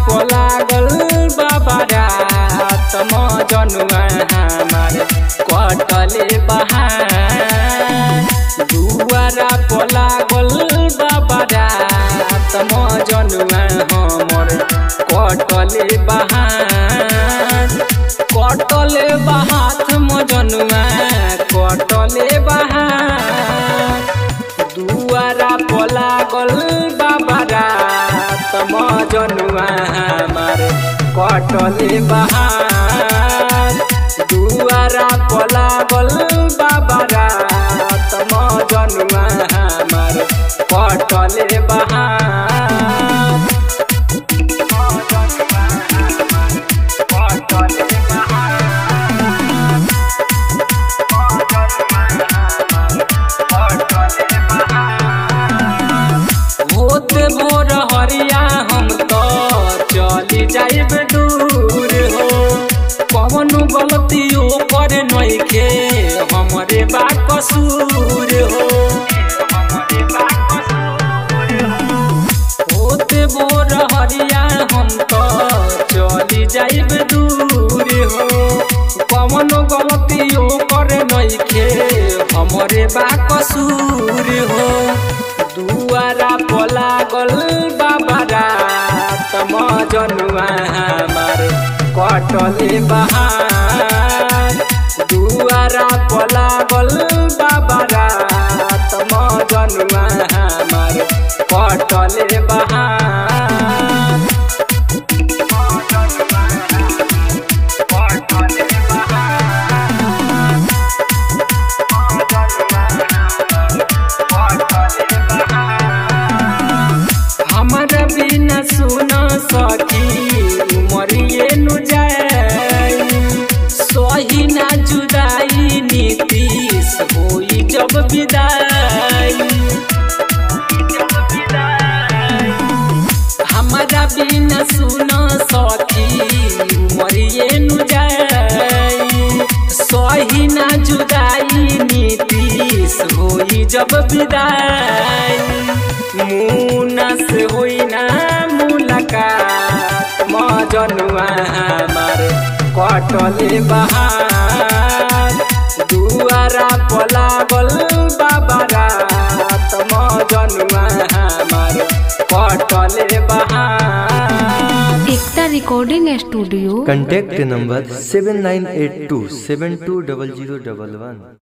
पलागल बाबा रात मजनुआ हमार कटले बहार दुआरा पलागल बाबा रात मजनुआ हमर कटले बहार मजनुआ कटले बहार दुआरा पलागल बाबा रात मजनुआ हमार कटले बहार दुआरा पलागल बाबा रात मजनुआ हमार कटले बहार होते भोर हरिया हम तो चली जाइब दूर हो कौन गलतियों कर नइखे हमरे बा कसूर हो होते भोर हरिया हम तो चली जाइब दूर हो कौन गलतियों कर नइखे हमरे बा कसूर हो दुआरा पलागल बाबा रात मजनुआ हमार कटले बहार दुआरा पलागल बाबा रात मजनुआ हमार कटले बहार हमारा बिना सुन सकी उमरिए नु जाए सही ना जुदाई नीतीश होई जब विदाई हमारा बिना सुन सकी उमरिए नु जाए सही ना जुदाई नीतीश होई जब विदाई मुना से होई ना मुलाकात मजनुआ हमार कटले बहार दुआरा पलागल बाबा रात मजनुआ हमार कटले बहार। एकता रिकॉर्डिंग स्टूडियो। Contact number 7982720011।